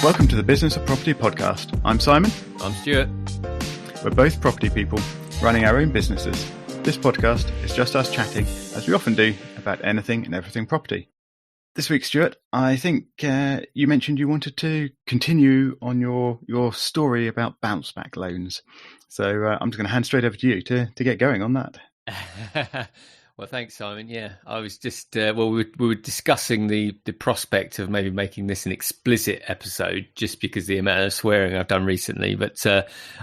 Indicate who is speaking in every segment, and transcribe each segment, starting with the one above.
Speaker 1: Welcome to the Business of Property podcast. I'm Simon.
Speaker 2: I'm Stuart.
Speaker 1: We're both property people running our own businesses. This podcast is just us chatting, as we often do, about anything and everything property. This week, Stuart, I think you mentioned you wanted to continue on your story about bounce back loans. So I'm just going to hand straight over to you to get going on that.
Speaker 2: Well, thanks, Simon. Yeah, I was just, we were discussing the prospect of maybe making this an explicit episode just because of the amount of swearing I've done recently, but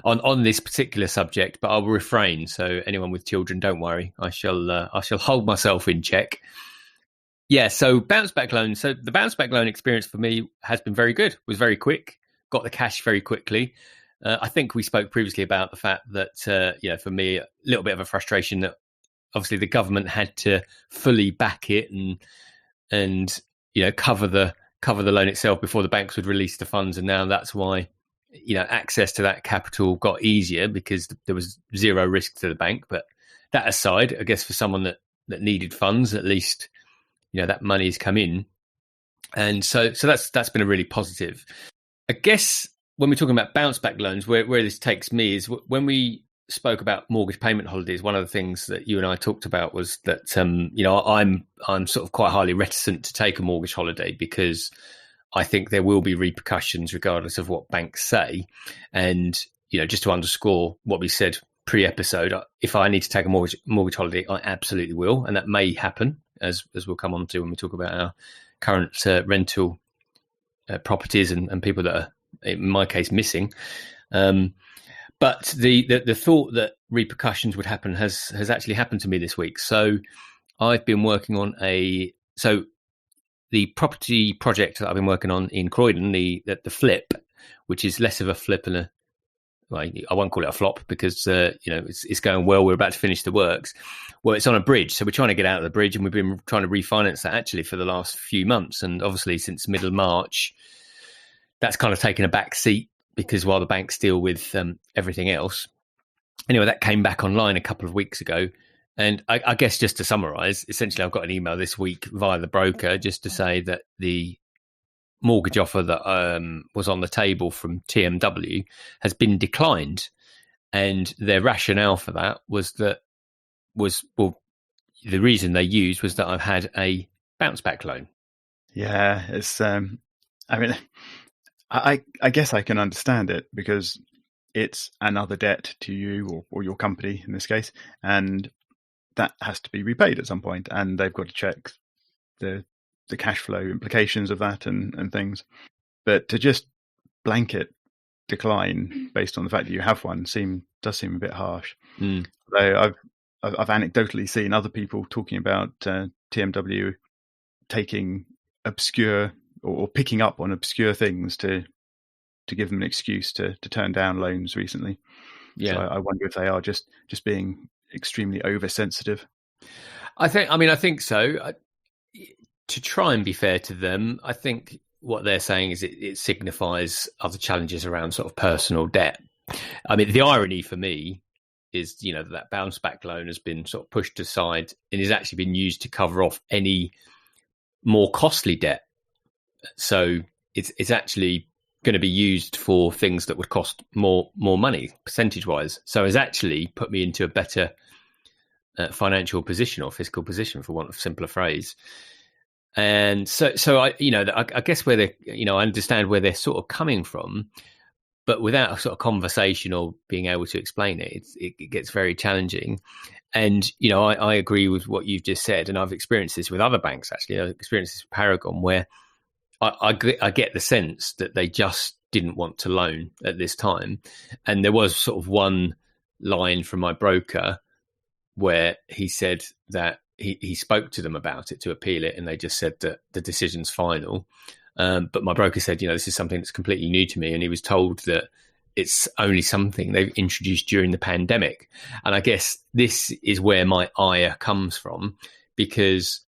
Speaker 2: on this particular subject, but I'll refrain. So anyone with children, don't worry. I shall hold myself in check. Yeah, so bounce back loans. So the bounce back loan experience for me has been very good. It was very quick, got the cash very quickly. I think we spoke previously about the fact that, for me, a little bit of a frustration that obviously the government had to fully back it and cover the loan itself before the banks would release the funds, and now that's why access to that capital got easier because there was zero risk to the bank. But that aside, I guess for someone that needed funds, at least that money has come in, and so that's been a really positive. I guess when we're talking about bounce back loans, where this takes me is when we spoke about mortgage payment holidays. One of the things that you and I talked about was that I'm sort of quite highly reticent to take a mortgage holiday because I think there will be repercussions regardless of what banks say. And just to underscore what we said pre-episode, if I need to take a mortgage holiday, I absolutely will, and that may happen as we'll come on to when we talk about our current rental properties and people that are, in my case, missing. But the thought that repercussions would happen has actually happened to me this week. So I've been working on the property project that I've been working on in Croydon, the flip, which is less of a flip and I won't call it a flop because it's going well. We're about to finish the works. Well, it's on a bridge, so we're trying to get out of the bridge, and we've been trying to refinance that actually for the last few months. And obviously, since middle March, that's kind of taken a back seat, because while the banks deal with everything else. Anyway, that came back online a couple of weeks ago. And I guess just to summarise, essentially I've got an email this week via the broker just to say that the mortgage offer that was on the table from TMW has been declined. And their rationale for that the reason they used was that I've had a bounce back loan.
Speaker 1: Yeah, it's, I guess I can understand it because it's another debt to you or your company in this case, and that has to be repaid at some point, and they've got to check the cash flow implications of that and things. But to just blanket decline based on the fact that you have one does seem a bit harsh. Though I've anecdotally seen other people talking about TMW taking obscure or picking up on obscure things to give them an excuse to turn down loans recently. Yeah, so I wonder if they are just being extremely oversensitive.
Speaker 2: I think so. To try and be fair to them, I think what they're saying is it signifies other challenges around sort of personal debt. I mean, the irony for me is that bounce back loan has been sort of pushed aside and is actually been used to cover off any more costly debt. So it's actually going to be used for things that would cost more money percentage wise. So it's actually put me into a better financial position or fiscal position, for want of a simpler phrase. And so I guess where I understand where they're sort of coming from, but without a sort of conversation or being able to explain it gets very challenging. And I agree with what you've just said, and I've experienced this with other banks. Actually, I've experienced this with Paragon, where I get the sense that they just didn't want to loan at this time. And there was sort of one line from my broker where he said that he spoke to them about it to appeal it, and they just said that the decision's final. But my broker said, this is something that's completely new to me, and he was told that it's only something they've introduced during the pandemic. And I guess this is where my ire comes from, because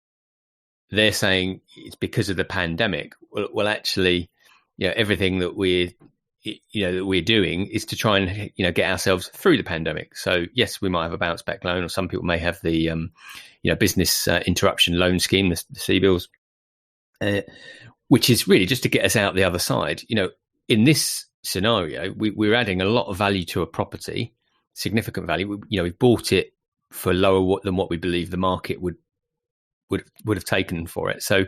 Speaker 2: they're saying it's because of the pandemic. Well, actually, everything that we're doing is to try and get ourselves through the pandemic. So yes, we might have a bounce back loan, or some people may have the business interruption loan scheme, the CBILS. which is really just to get us out the other side. In this scenario, we're adding a lot of value to a property, significant value. We've bought it for lower than what we believe the market would have taken for it. So,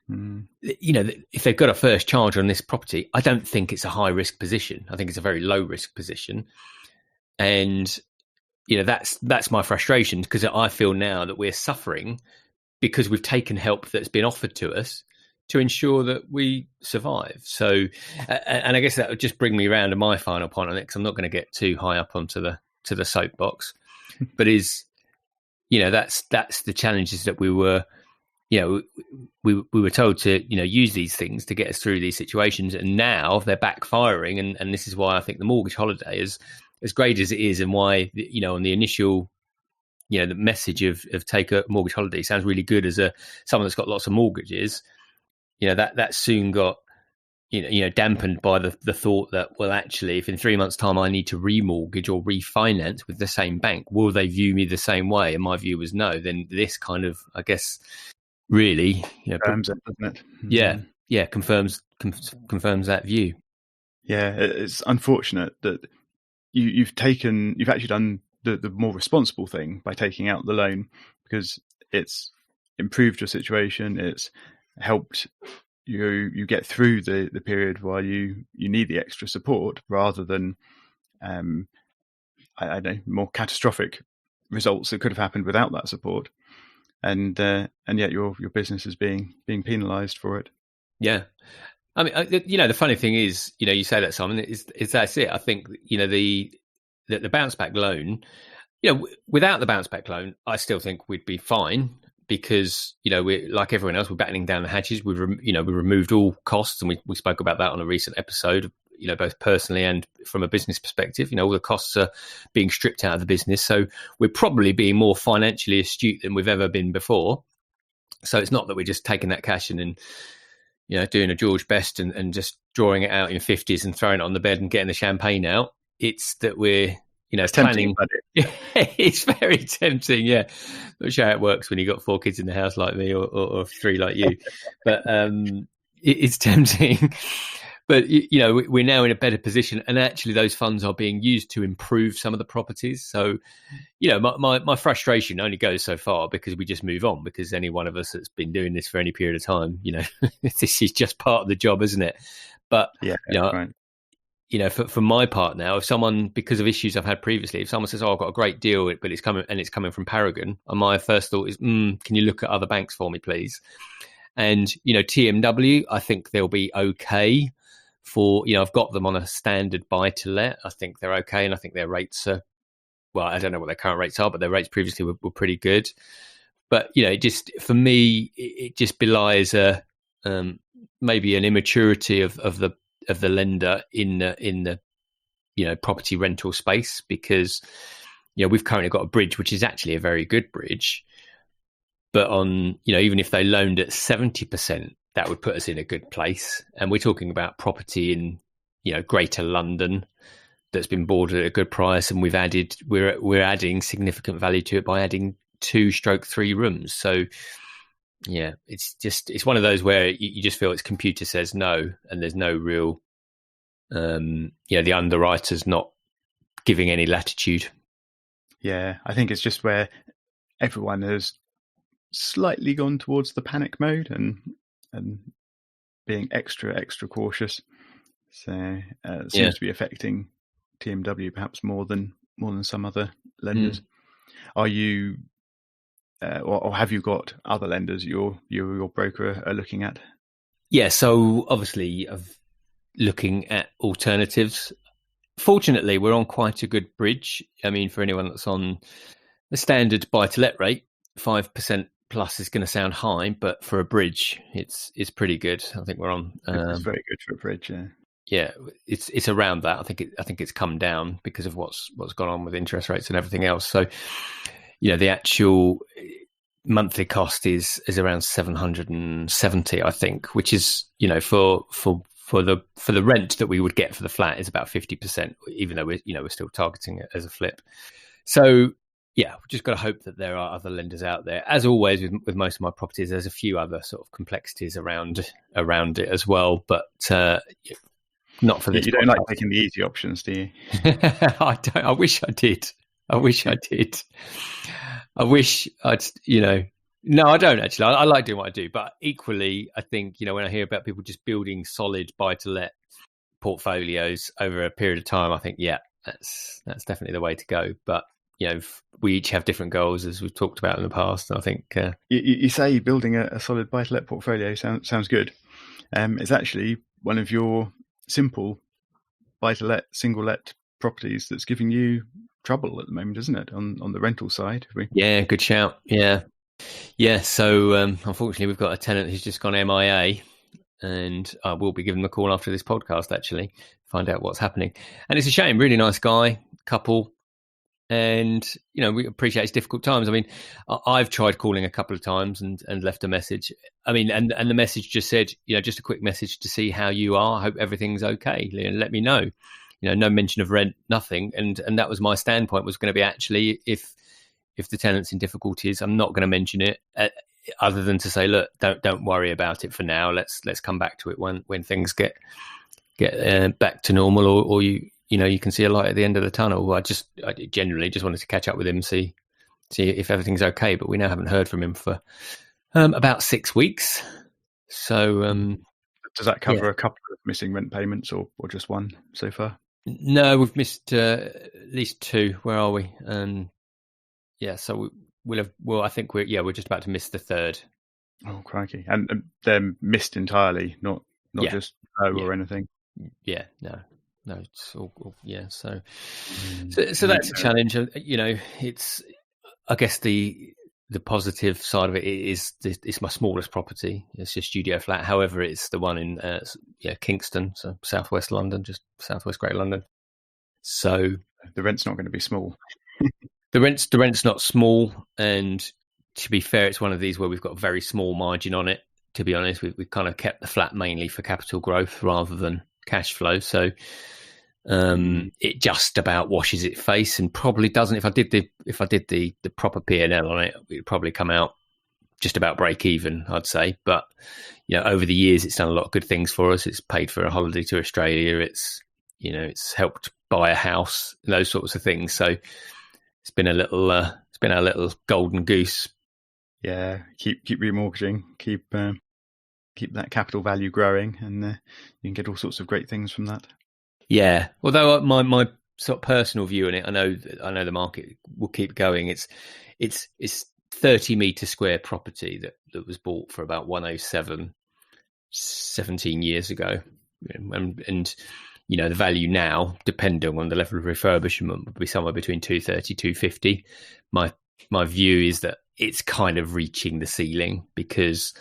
Speaker 2: if they've got a first charge on this property, I don't think it's a high risk position. I think it's a very low risk position. And, that's my frustration, because I feel now that we're suffering because we've taken help that's been offered to us to ensure that we survive. So, and I guess that would just bring me around to my final point on it, because I'm not going to get too high up onto the soapbox, but that's the challenges that we were told to, use these things to get us through these situations. And now they're backfiring. And this is why I think the mortgage holiday is as great as it is, and why, on the initial, the message of take a mortgage holiday sounds really good as someone that's got lots of mortgages. That soon got, dampened by the thought that, well, actually, if in 3 months' time I need to remortgage or refinance with the same bank, will they view me the same way? And my view was no. Then this kind of, I guess, really,
Speaker 1: confirms it, doesn't it?
Speaker 2: Yeah, confirms that view.
Speaker 1: Yeah, it's unfortunate that you've actually done the more responsible thing by taking out the loan, because it's improved your situation. It's helped you get through the period while you need the extra support, rather than I don't know, more catastrophic results that could have happened without that support. And yet your business is being penalised for it.
Speaker 2: Yeah, I mean, the funny thing is, you say that, Simon, is that's it. I think the bounce back loan, without the bounce back loan, I still think we'd be fine, because we're like everyone else, we're battening down the hatches. We removed all costs, and we spoke about that on a recent episode. Both personally and from a business perspective, all the costs are being stripped out of the business. So we're probably being more financially astute than we've ever been before. So it's not that we're just taking that cash and doing a George Best and just drawing it out in 50s and throwing it on the bed and getting the champagne out. It's that we're, planning. It's very tempting. Yeah. Not sure how it works when you've got 4 kids in the house like me, or 3 like you, but it's tempting. But, we're now in a better position, and actually those funds are being used to improve some of the properties. So, my frustration only goes so far, because we just move on, because any one of us that's been doing this for any period of time, this is just part of the job, isn't it? But,
Speaker 1: right.
Speaker 2: For my part now, if someone, because of issues I've had previously, if someone says, "Oh, I've got a great deal, but it's coming from Paragon," and my first thought is, can you look at other banks for me, please? And, TMW, I think they'll be okay. For, I've got them on a standard buy to let. I think they're okay, and I think their rates are, well, I don't know what their current rates are, but their rates previously were pretty good. But just for me, it just belies maybe an immaturity of the lender in the property rental space, because we've currently got a bridge which is actually a very good bridge, but on even if they loaned at 70%. That would put us in a good place. And we're talking about property in, Greater London that's been bought at a good price, and we're adding significant value to it by adding 2/3 rooms. So yeah, it's one of those where you just feel its computer says no, and there's no real, the underwriter's not giving any latitude.
Speaker 1: Yeah, I think it's just where everyone has slightly gone towards the panic mode and being extra cautious. So it seems to be affecting TMW perhaps more than some other lenders. Are you or have you got other lenders your broker are looking at?
Speaker 2: Yeah, so obviously looking at alternatives. Fortunately, we're on quite a good bridge. I mean, for anyone that's on the standard buy-to-let rate, 5% plus is going to sound high, but for a bridge, it's pretty good. I think we're on.
Speaker 1: It's very good for a bridge.
Speaker 2: Yeah, it's around that. I think it's come down because of what's gone on with interest rates and everything else. So, the actual monthly cost is around 770, I think, which is for the rent that we would get for the flat is about 50%, even though we're still targeting it as a flip. So yeah, we've just got to hope that there are other lenders out there. As always, with most of my properties, there's a few other sort of complexities around it as well, but not for this.
Speaker 1: You don't like taking the easy options, do you?
Speaker 2: I don't. I wish I did. I wish I did. I wish I'd, no, I don't actually. I like doing what I do, but equally, I think, when I hear about people just building solid buy-to-let portfolios over a period of time, I think, yeah, that's definitely the way to go. But we each have different goals, as we've talked about in the past. I think
Speaker 1: you say building a solid buy-to-let portfolio sounds good. It's actually one of your simple buy-to-let, single-let properties that's giving you trouble at the moment, isn't it? On the rental side.
Speaker 2: Yeah, good shout. Yeah. So unfortunately, we've got a tenant who's just gone MIA, and I will be giving them a call after this podcast, actually, find out what's happening. And it's a shame. Really nice guy, couple. And, we appreciate it's difficult times. I mean, I've tried calling a couple of times and left a message. I mean, and the message just said, just a quick message to see how you are. I hope everything's okay. Let me know. No mention of rent, nothing. And that was my standpoint, was going to be, actually, if the tenant's in difficulties, I'm not going to mention it, other than to say, look, don't worry about it for now. Let's come back to it when things get back to normal, or you can see a light at the end of the tunnel. I generally just wanted to catch up with him, see if everything's okay. But we now haven't heard from him for about 6 weeks. So
Speaker 1: does that cover a couple of missing rent payments, or just one so far?
Speaker 2: No, we've missed at least 2. Where are we? So we'll have. Well, I think we're just about to miss the 3rd.
Speaker 1: Oh, crikey! And they're missed entirely, not just low or anything.
Speaker 2: Yeah, no, it's all yeah. So that's a challenge. It's, I guess the positive side of it is it's my smallest property. It's a studio flat. However, it's the one in Kingston, so southwest London, just southwest Greater London. So
Speaker 1: the rent's not going to be small.
Speaker 2: The rent's not small, and to be fair, it's one of these where we've got a very small margin on it. To be honest, we've kind of kept the flat mainly for capital growth rather than cash flow. So it just about washes its face, and probably doesn't. If I did the proper P&L on it, it'd probably come out just about break even, I'd say. But over the years, it's done a lot of good things for us. It's paid for a holiday to Australia. It's helped buy a house, those sorts of things. So it's been our little golden goose.
Speaker 1: Yeah, keep remortgaging, keep that capital value growing, and you can get all sorts of great things from that.
Speaker 2: Yeah, although my sort of personal view on it, I know the market will keep going. It's 30 metre square property that was bought for about 107 17 years ago, and the value now, depending on the level of refurbishment, would be somewhere between 230, 250. My view is that it's kind of reaching the ceiling, because,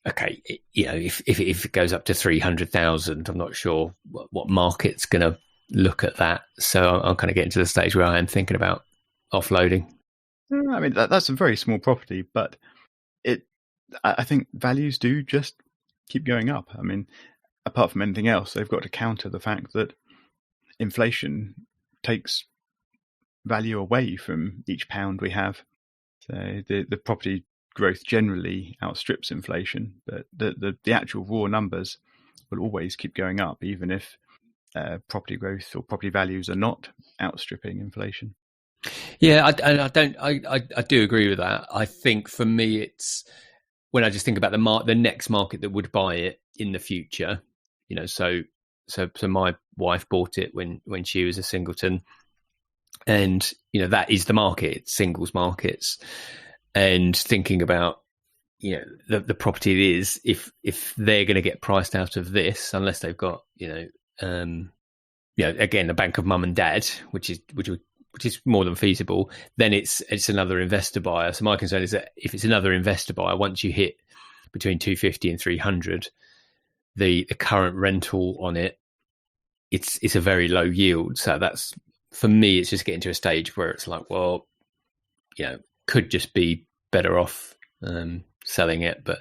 Speaker 2: okay, if it goes up to 300,000, I'm not sure what market's going to look at that. So I'm kind of getting to the stage where I am thinking about offloading.
Speaker 1: I mean, that's a very small property, but I think values do just keep going up. I mean, apart from anything else, they've got to counter the fact that inflation takes value away from each pound we have. So the property growth generally outstrips inflation, but the actual raw numbers will always keep going up, even if property growth or property values are not outstripping inflation.
Speaker 2: Yeah, I do agree with that. I think for me, it's when I just think about the next market that would buy it in the future. So my wife bought it when she was a singleton, and that is the market. It's singles markets, and thinking about the property it is, if they're going to get priced out of this, unless they've got again, a bank of mum and dad, which is more than feasible, then it's another investor buyer. So my concern is that if it's another investor buyer, once you hit between 250 and 300, the current rental on it's a very low yield. So that's, for me, it's just getting to a stage where it's like, well, could just be better off selling it. But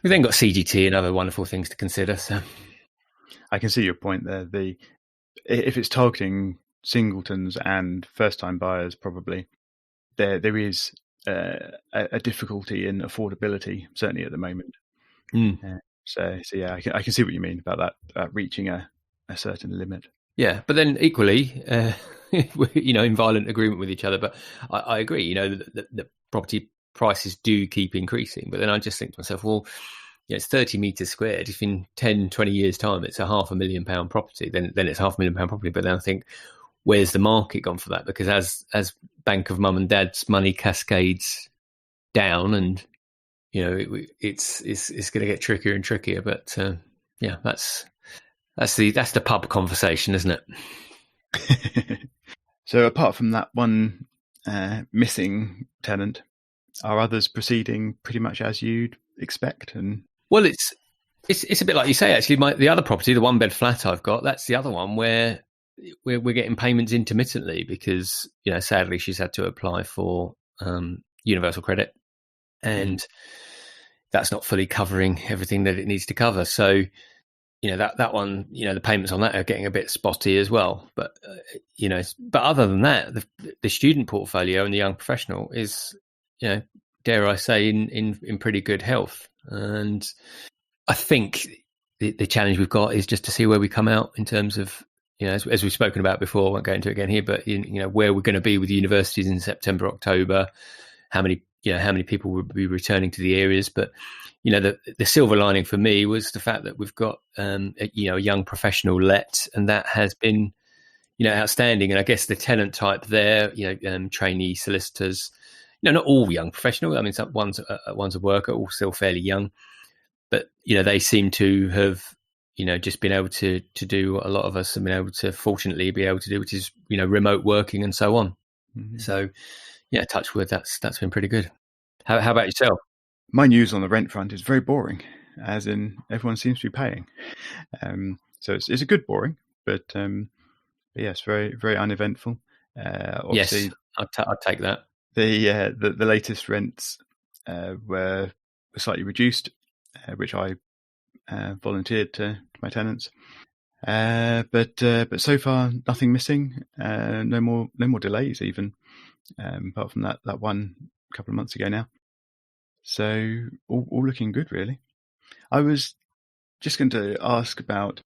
Speaker 2: we've then got CGT and other wonderful things to consider. So
Speaker 1: I can see your point there. If it's targeting singletons and first-time buyers, probably there is a difficulty in affordability, certainly at the moment. So yeah, I can see what you mean about that reaching a certain limit.
Speaker 2: Yeah, but then equally, we're, in violent agreement with each other. But I agree, the property prices do keep increasing. But then I just think to myself, well, it's 30 meters squared. If in 10, 20 years' time it's a £500,000 property, then it's £500,000 property. But then I think, where's the market gone for that? Because as Bank of Mum and Dad's money cascades down, and it's going to get trickier and trickier. But yeah, that's the pub conversation, isn't it?
Speaker 1: So apart from that one missing tenant, are others proceeding pretty much as you'd expect? And
Speaker 2: well, it's a bit like you say. Actually, the other property, the 1-bed flat I've got, that's the other one where we're getting payments intermittently because sadly she's had to apply for universal credit, and that's not fully covering everything that it needs to cover. So that one, the payments on that are getting a bit spotty as well. But but other than that, the student portfolio and the young professional is, dare I say, in pretty good health. And I think the challenge we've got is just to see where we come out in terms of, as we've spoken about before. I won't go into it again here, but where we're going to be with universities in September, October, how many people will be returning to the areas. But the silver lining for me was the fact that we've got a young professional let, and that has been outstanding. And I guess the tenant type there, trainee solicitors, not all young professional. I mean, one's a worker, all still fairly young, but they seem to have just been able to do what a lot of us have been able to, fortunately, be able to do, which is remote working and so on. Mm-hmm. So yeah, touch wood, that's been pretty good. How about yourself?
Speaker 1: My news on the rent front is very boring, as in everyone seems to be paying. So it's a good boring, but yes, very, very uneventful.
Speaker 2: Obviously, yes, I'd take that.
Speaker 1: The latest rents were slightly reduced, which I volunteered to my tenants. But so far nothing missing. No more delays even. Apart from that one a couple of months ago now. So all looking good, really. I was just going to ask about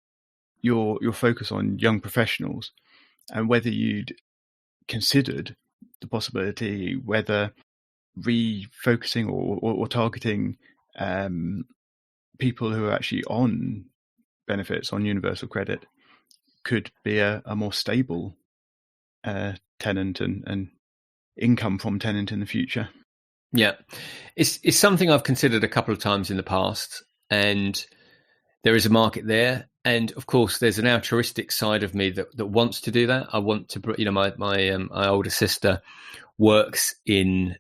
Speaker 1: your focus on young professionals and whether you'd considered the possibility whether refocusing or targeting people who are actually on benefits on universal credit could be a more stable tenant and income from tenant in the future.
Speaker 2: Yeah, it's something I've considered a couple of times in the past, and there is a market there. And of course, there's an altruistic side of me that wants to do that. I want to, my older sister works in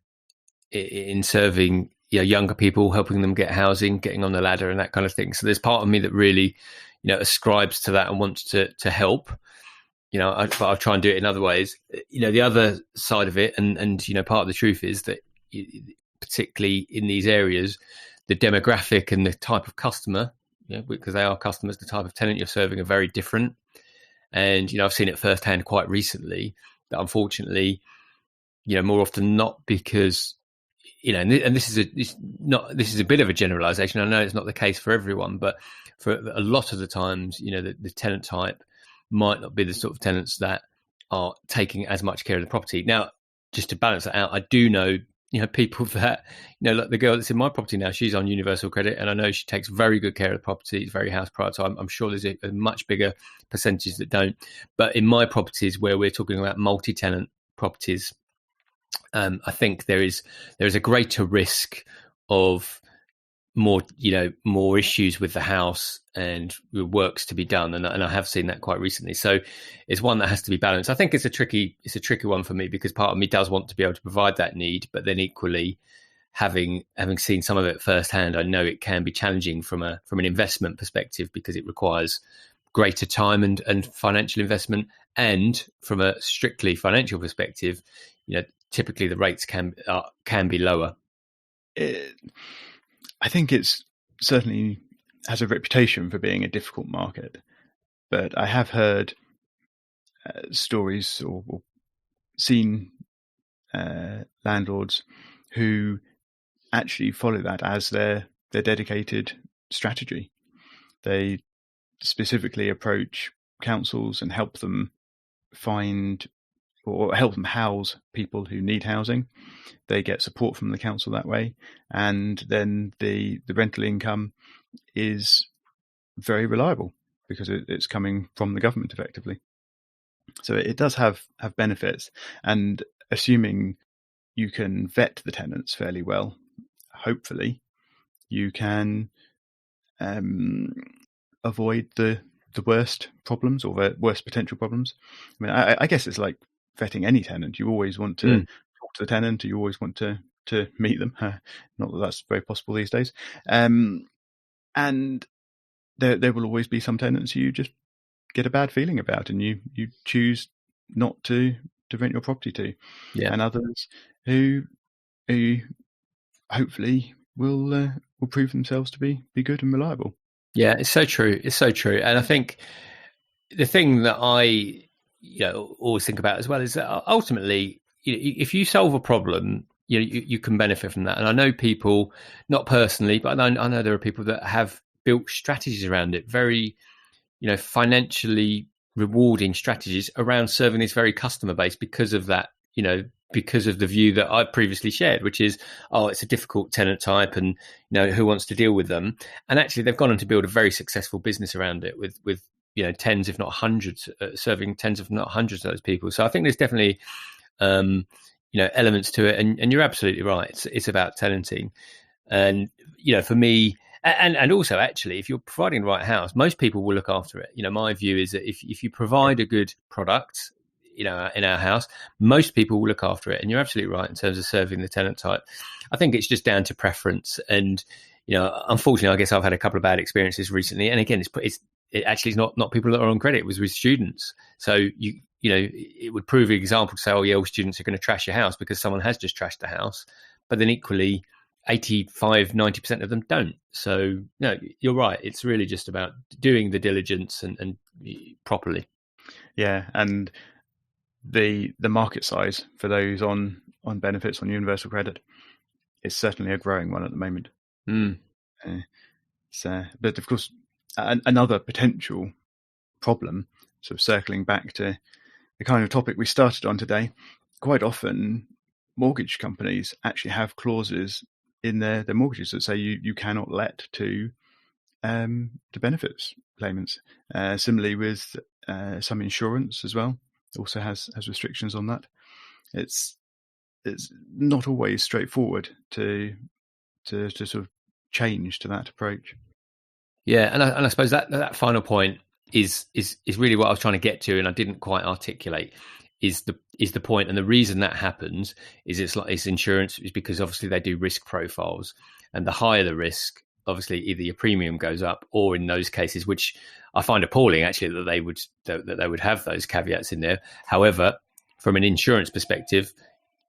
Speaker 2: serving younger people, helping them get housing, getting on the ladder, and that kind of thing. So there's part of me that really, ascribes to that and wants to help. But I'll try and do it in other ways. The other side of it, and part of the truth is that, particularly in these areas, the demographic and the type of customer, because they are customers, the type of tenant you're serving are very different. And I've seen it firsthand quite recently that, unfortunately, more often than not, because and this is a bit of a generalization. I know it's not the case for everyone, but for a lot of the times, the tenant type might not be the sort of tenants that are taking as much care of the property. Now, just to balance that out, I do know, people that, like the girl that's in my property now, she's on universal credit, and I know she takes very good care of the property. It's very house proud. So I'm sure there's a much bigger percentage that don't. But in my properties, where we're talking about multi-tenant properties, I think there is a greater risk of more issues with the house and works to be done, and I have seen that quite recently. So it's one that has to be balanced. I think it's a tricky one for me, because part of me does want to be able to provide that need, but then equally, having seen some of it firsthand, I know it can be challenging from an investment perspective, because it requires greater time and financial investment, and from a strictly financial perspective, typically the rates can be lower.
Speaker 1: I think it's certainly has a reputation for being a difficult market, but I have heard stories or seen landlords who actually follow that as their dedicated strategy. They specifically approach councils and help them find or help them house people who need housing. They get support from the council that way, and then the rental income is very reliable because it's coming from the government effectively. So it does have benefits, and assuming you can vet the tenants fairly well, hopefully you can avoid the worst problems or the worst potential problems. I mean, I guess it's like vetting any tenant. You always want to talk to the tenant, you always want to meet them. Not that that's very possible these days. And there will always be some tenants you just get a bad feeling about, and you choose not to rent your property to.
Speaker 2: Yeah.
Speaker 1: And others who hopefully will prove themselves to be good and reliable.
Speaker 2: Yeah, it's so true. It's so true. And I think the thing that I always think about as well is that ultimately, if you solve a problem, you can benefit from that. And I know people, not personally, but I know there are people that have built strategies around it, very financially rewarding strategies around serving this very customer base because of that, because of the view that I previously shared, which is, it's a difficult tenant type, and who wants to deal with them? And actually, they've gone on to build a very successful business around it with tens, if not hundreds, serving tens, if not hundreds of those people. So I think there's definitely elements to it, and you're absolutely right. It's about tenanting, and for me. And also, actually, if you're providing the right house, most people will look after it. My view is that if you provide a good product, in our house, most people will look after it. And you're absolutely right in terms of serving the tenant type. I think it's just down to preference. And, unfortunately, I guess I've had a couple of bad experiences recently. And again, it actually is not people that are on credit. It was with students. So it would prove an example to say, all students are going to trash your house because someone has just trashed the house. But then equally, 85-90% of them don't. So no, you're right. It's really just about doing the diligence and properly.
Speaker 1: Yeah, and the market size for those on benefits on universal credit is certainly a growing one at the moment. But of course, another potential problem, sort of circling back to the kind of topic we started on today, quite often mortgage companies actually have clauses in their mortgages that say you cannot let to benefits claimants. Similarly with some insurance as well, also has restrictions on that. It's not always straightforward to sort of change to that approach.
Speaker 2: Yeah, and I suppose that final point is really what I was trying to get to, and I didn't quite articulate. Is the point, and the reason that happens is it's insurance is because obviously they do risk profiles, and the higher the risk, obviously either your premium goes up, or in those cases, which I find appalling actually that they would have those caveats in there. However, from an insurance perspective,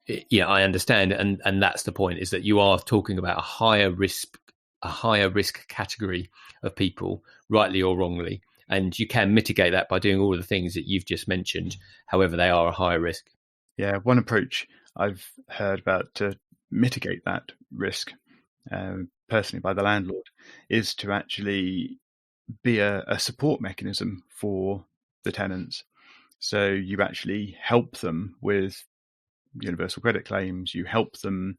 Speaker 2: I understand, and that's the point, is that you are talking about a higher risk category of people, rightly or wrongly. And you can mitigate that by doing all of the things that you've just mentioned. However, they are a higher risk.
Speaker 1: Yeah, one approach I've heard about to mitigate that risk, personally by the landlord, is to actually be a support mechanism for the tenants. So you actually help them with universal credit claims. You help them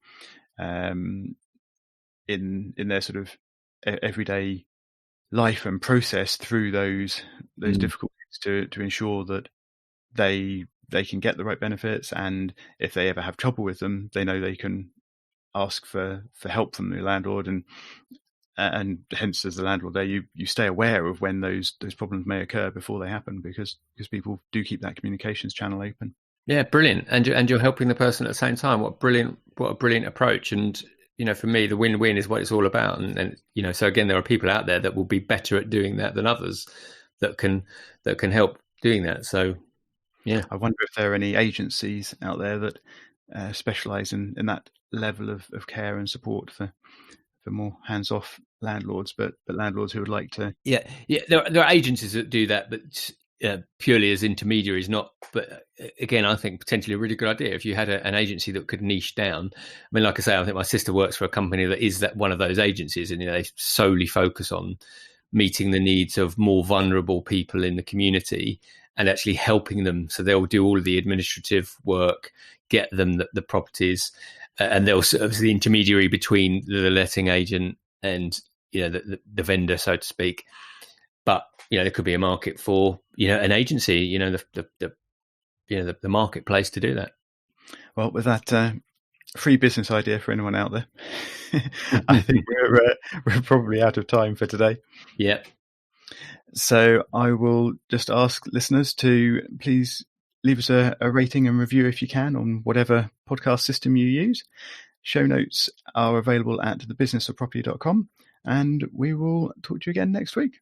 Speaker 1: in their sort of everyday life and process through those difficulties to ensure that they can get the right benefits, and if they ever have trouble with them, they know they can ask for help from the landlord, and hence as the landlord there, you stay aware of when those problems may occur before they happen, because people do keep that communications channel open.
Speaker 2: Yeah, brilliant. And you're helping the person at the same time. What a brilliant approach. And for me, the win-win is what it's all about. And so again, there are people out there that will be better at doing that than others that can help doing that. So, yeah.
Speaker 1: I wonder if there are any agencies out there that specialise in that level of care and support for more hands-off landlords, but landlords who would like to.
Speaker 2: Yeah. There are agencies that do that, but purely as intermediaries, but again, I think potentially a really good idea if you had an agency that could niche down. I mean, like I say, I think my sister works for a company that is that one of those agencies, and they solely focus on meeting the needs of more vulnerable people in the community and actually helping them. So they'll do all of the administrative work, get them the properties, and they'll serve as the intermediary between the letting agent and the vendor, so to speak. But there could be a market for an agency, the marketplace to do that.
Speaker 1: Well, with that free business idea for anyone out there, I think we're probably out of time for today.
Speaker 2: Yeah.
Speaker 1: So I will just ask listeners to please leave us a rating and review if you can on whatever podcast system you use. Show notes are available at thebusinessofproperty.com, and we will talk to you again next week.